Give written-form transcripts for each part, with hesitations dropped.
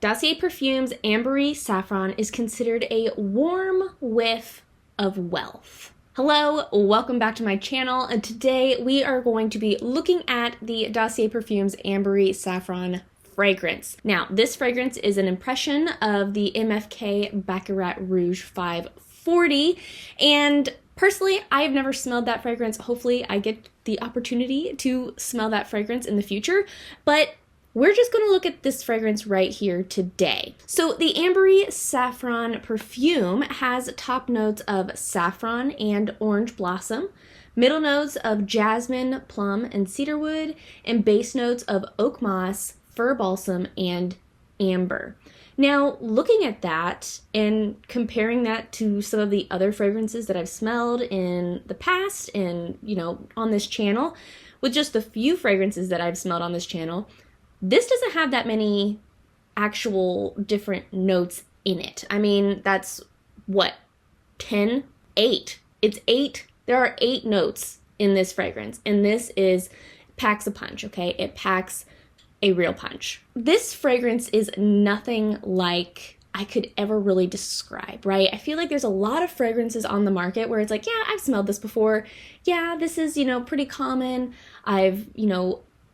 Dossier Perfumes Ambery Saffron is considered a warm whiff of wealth. Hello, welcome back to my channel, and today we are going to be looking at the Dossier Perfumes Ambery Saffron fragrance. Now, this fragrance is an impression of the MFK Baccarat Rouge 540, and personally, I have never smelled that fragrance. Hopefully, I get the opportunity to smell that fragrance in the future, but we're just going to look at this fragrance right here today. So the Ambery Saffron perfume has top notes of saffron and orange blossom, middle notes of jasmine, plum, and cedarwood, and base notes of oak moss, fir balsam, and amber. Now, looking at that and comparing that to some of the other fragrances that I've smelled in the past and, on this channel, with just the few fragrances that I've smelled on this channel, this doesn't have that many actual different notes in it. I mean, that's what, 10? 8. It's 8. There are 8 notes in this fragrance, and this packs a punch, okay? It packs a real punch. This fragrance is nothing like I could ever really describe, right? I feel like there's a lot of fragrances on the market where it's like, yeah, I've smelled this before. Yeah, this is, pretty common.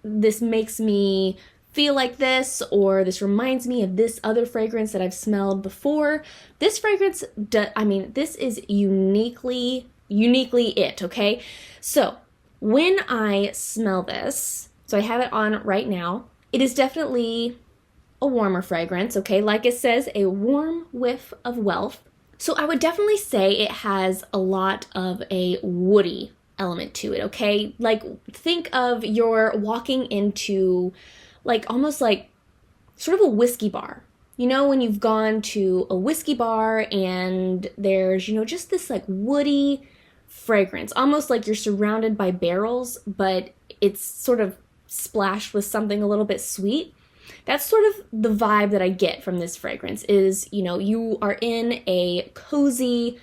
This makes me feel like this, or this reminds me of this other fragrance that I've smelled before. This fragrance, this is uniquely it, okay? So when I smell this, so I have it on right now, it is definitely a warmer fragrance, okay? Like it says, a warm whiff of wealth. So I would definitely say it has a lot of a woody element to it, okay? Like, think of you're walking into almost like sort of a whiskey bar. When you've gone to a whiskey bar and there's, just this woody fragrance, almost like you're surrounded by barrels, but it's sort of splashed with something a little bit sweet. That's sort of the vibe that I get from this fragrance is, you are in a cozy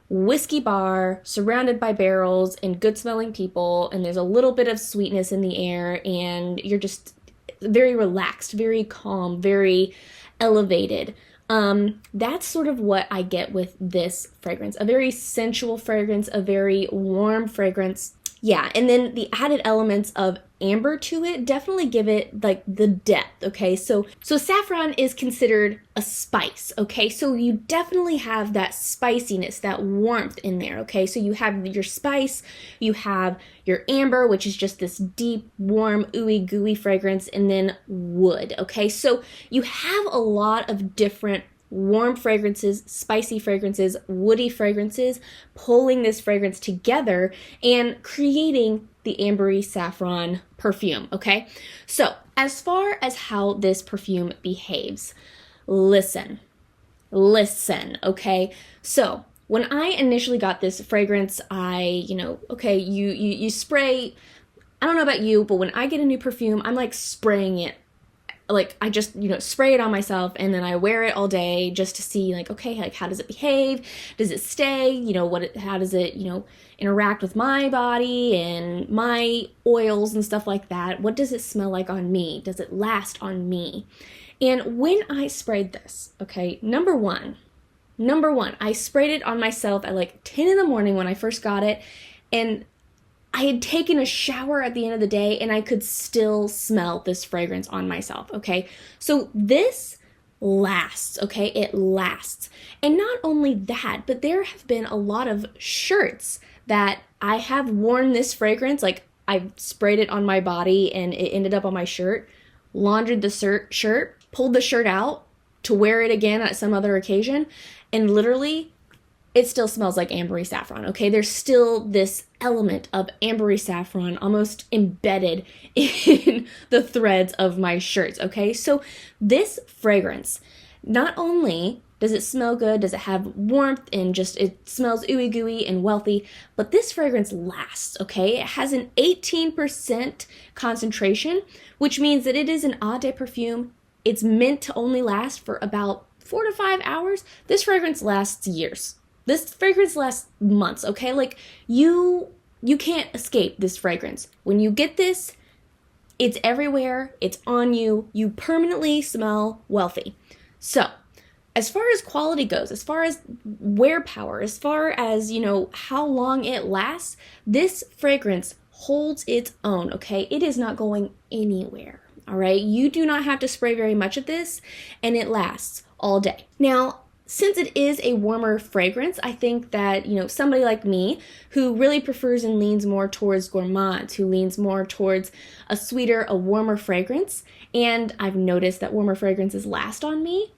whiskey bar surrounded by barrels and good smelling people, and there's a little bit of sweetness in the air, and you're just very relaxed, very calm, very elevated. That's sort of what I get with this fragrance. A very sensual fragrance, a very warm fragrance. Yeah, and then the added elements of amber to it definitely give it the depth, okay? So saffron is considered a spice, okay? So you definitely have that spiciness, that warmth in there, okay? So you have your spice, you have your amber, which is just this deep, warm, ooey gooey fragrance, and then wood, okay? So you have a lot of different warm fragrances, spicy fragrances, woody fragrances, pulling this fragrance together and creating the Ambery Saffron perfume, okay? So, as far as how this perfume behaves, listen, okay? So, when I initially got this fragrance, you spray, I don't know about you, but when I get a new perfume, I'm spraying it. I just, spray it on myself, and then I wear it all day just to see, how does it behave? Does it stay? How does it, interact with my body and my oils and stuff like that? What does it smell like on me? Does it last on me? And when I sprayed this, okay, number one, I sprayed it on myself at 10 in the morning when I first got it, and I had taken a shower at the end of the day and I could still smell this fragrance on myself, okay? So this lasts, okay? It lasts. And not only that, but there have been a lot of shirts that I have worn this fragrance, I sprayed it on my body and it ended up on my shirt, laundered the shirt, pulled the shirt out to wear it again at some other occasion, and literally it still smells like Ambery Saffron, okay? There's still this element of Ambery Saffron almost embedded in the threads of my shirts, okay? So this fragrance, not only does it smell good, does it have warmth and it smells ooey gooey and wealthy, but this fragrance lasts, okay? It has an 18% concentration, which means that it is an eau de perfume. It's meant to only last for about 4 to 5 hours. This fragrance lasts years. This fragrance lasts months, okay? You can't escape this fragrance. When you get this, it's everywhere, it's on you, you permanently smell wealthy. So, as far as quality goes, as far as wear power, as far as, how long it lasts, this fragrance holds its own, okay? It is not going anywhere, all right? You do not have to spray very much of this, and it lasts all day. Now, since it is a warmer fragrance, I think that, somebody like me who really prefers and leans more towards gourmand, who leans more towards a sweeter, a warmer fragrance, and I've noticed that warmer fragrances last on me,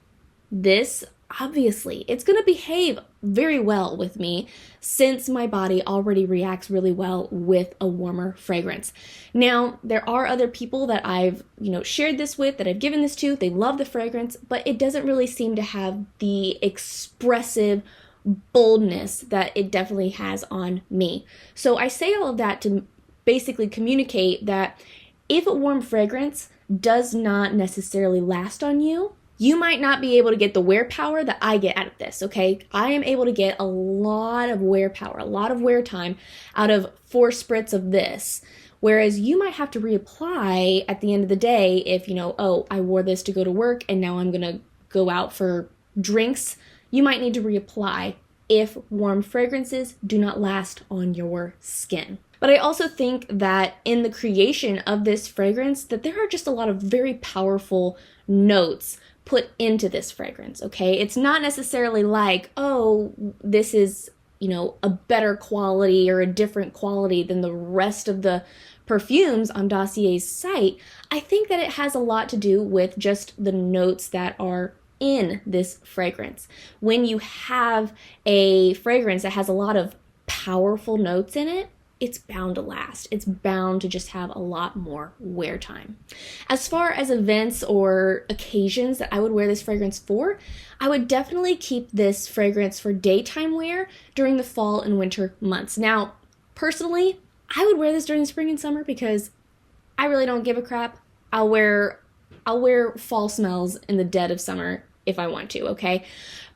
this, obviously, it's going to behave very well with me since my body already reacts really well with a warmer fragrance. Now, there are other people that I've, shared this with, that I've given this to. They love the fragrance, but it doesn't really seem to have the expressive boldness that it definitely has on me. So I say all of that to basically communicate that if a warm fragrance does not necessarily last on you, you might not be able to get the wear power that I get out of this, okay? I am able to get a lot of wear power, a lot of wear time out of 4 spritz of this, whereas you might have to reapply at the end of the day if, I wore this to go to work and now I'm gonna go out for drinks. You might need to reapply if warm fragrances do not last on your skin. But I also think that in the creation of this fragrance, that there are just a lot of very powerful notes put into this fragrance, okay? It's not necessarily like, oh, this is, a better quality or a different quality than the rest of the perfumes on Dossier's site. I think that it has a lot to do with just the notes that are in this fragrance. When you have a fragrance that has a lot of powerful notes in it, it's bound to last. It's bound to just have a lot more wear time. As far as events or occasions that I would wear this fragrance for, I would definitely keep this fragrance for daytime wear during the fall and winter months. Now, personally, I would wear this during the spring and summer because I really don't give a crap. I'll wear fall smells in the dead of summer if I want to, okay?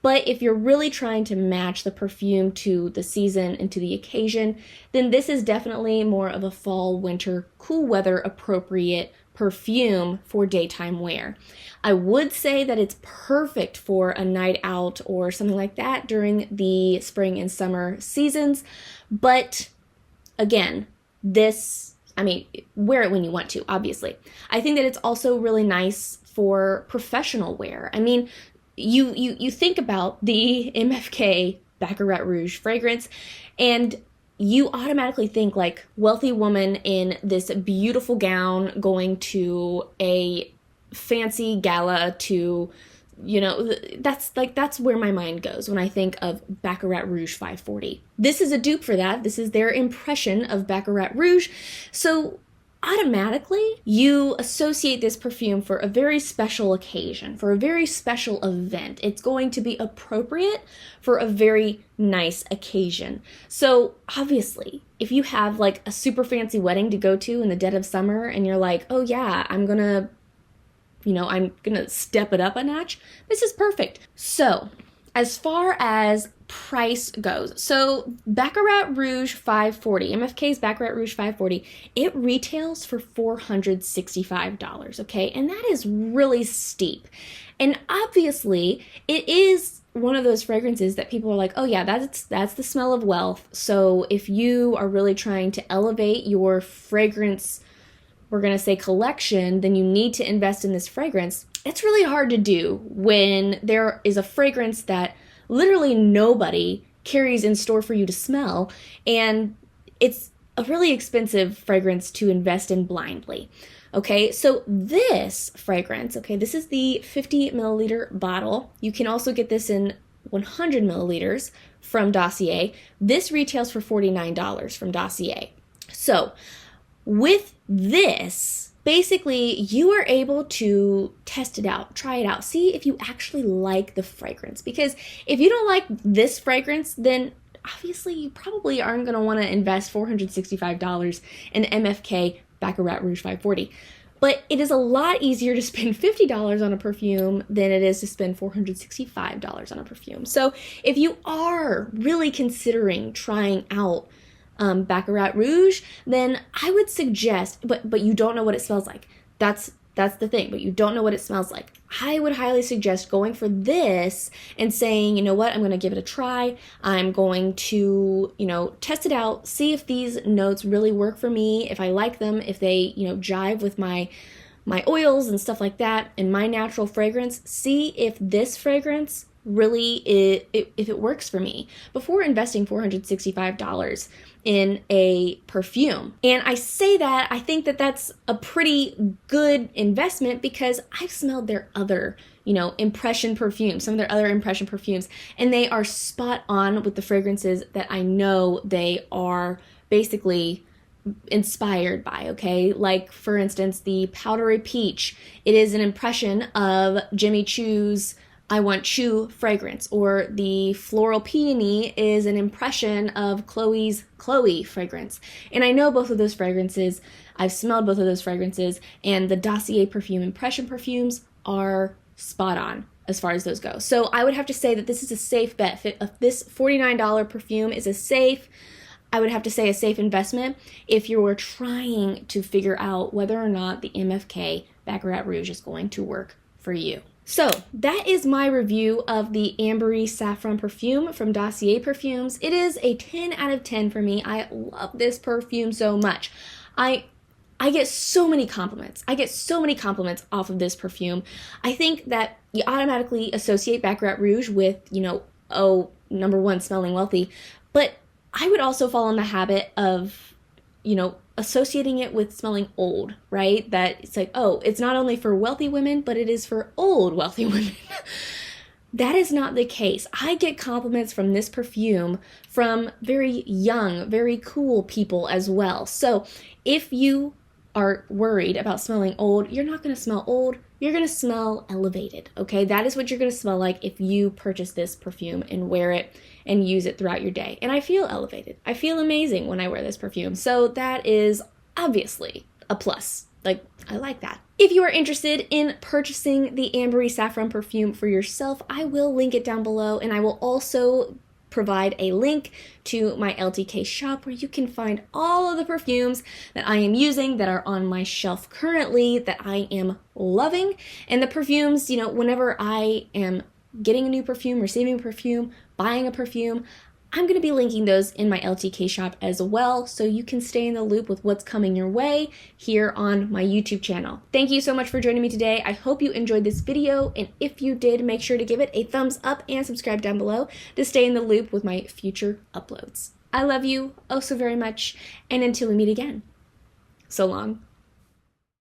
But if you're really trying to match the perfume to the season and to the occasion, then this is definitely more of a fall, winter, cool weather appropriate perfume for daytime wear. I would say that it's perfect for a night out or something like that during the spring and summer seasons. But again, wear it when you want to, obviously. I think that it's also really nice for professional wear. You think about the MFK Baccarat Rouge fragrance, and you automatically think like wealthy woman in this beautiful gown going to a fancy gala to, that's where my mind goes when I think of Baccarat Rouge 540. This is a dupe for that. This is their impression of Baccarat Rouge. So automatically, you associate this perfume for a very special occasion, for a very special event. It's going to be appropriate for a very nice occasion. So obviously, if you have like a super fancy wedding to go to in the dead of summer and you're like, oh yeah, I'm gonna step it up a notch, this is perfect. So as far as price goes, so Baccarat Rouge 540, MFK's Baccarat Rouge 540, it retails for $465, okay? And that is really steep. And obviously, it is one of those fragrances that people are like, oh yeah, that's the smell of wealth. So if you are really trying to elevate your fragrance, we're going to say collection, then you need to invest in this fragrance. It's really hard to do when there is a fragrance that literally nobody carries in store for you to smell, and it's a really expensive fragrance to invest in blindly. Okay, so this fragrance, okay, this is the 50 milliliter bottle. You can also get this in 100 milliliters from Dossier. This retails for $49 from Dossier. So with this, basically, you are able to test it out, try it out, see if you actually like the fragrance. Because if you don't like this fragrance, then obviously you probably aren't going to want to invest $465 in MFK Baccarat Rouge 540. But it is a lot easier to spend $50 on a perfume than it is to spend $465 on a perfume. So if you are really considering trying out Baccarat Rouge, then I would suggest, but you don't know what it smells like. That's That's the thing, but you don't know what it smells like. I would highly suggest going for this and saying, you know what, I'm going to give it a try. I'm going to, test it out, see if these notes really work for me, if I like them, if they, jive with my oils and stuff like that, and my natural fragrance. See if this fragrance really if it works for me before investing $465 in a perfume. And I say that, I think that that's a pretty good investment because I've smelled their other, impression perfumes, some of their other impression perfumes, and they are spot on with the fragrances that I know they are basically inspired by, okay? Like, for instance, the Powdery Peach. It is an impression of Jimmy Choo's I Want Chew fragrance, or the Floral Peony is an impression of Chloe's Chloe fragrance. And I know both of those fragrances, I've smelled both of those fragrances, and the Dossier Perfume impression perfumes are spot on as far as those go. So I would have to say that this is a safe bet. This $49 perfume is I would have to say a safe investment if you were trying to figure out whether or not the MFK Baccarat Rouge is going to work for you. So that is my review of the Ambery Saffron perfume from Dossier Perfumes. It is a 10 out of 10 for me. I love this perfume so much. I get so many compliments. I get so many compliments off of this perfume. I think that you automatically associate Baccarat Rouge with, number one, smelling wealthy. But I would also fall in the habit of, associating it with smelling old, right? That it's like, oh, it's not only for wealthy women, but it is for old wealthy women. That is not the case. I get compliments from this perfume from very young, very cool people as well. So if you are worried about smelling old, you're not going to smell old. You're going to smell elevated, okay? That is what you're going to smell like if you purchase this perfume and wear it and use it throughout your day. And I feel elevated. I feel amazing when I wear this perfume. So that is obviously a plus. Like, I like that. If you are interested in purchasing the Ambery Saffron perfume for yourself, I will link it down below, and I will also provide a link to my LTK shop where you can find all of the perfumes that I am using that are on my shelf currently that I am loving. And the perfumes, whenever I am getting a new perfume, receiving a perfume, buying a perfume, I'm going to be linking those in my LTK shop as well, so you can stay in the loop with what's coming your way here on my YouTube channel. Thank you so much for joining me today. I hope you enjoyed this video, and if you did, make sure to give it a thumbs up and subscribe down below to stay in the loop with my future uploads. I love you oh so very much, and until we meet again, so long.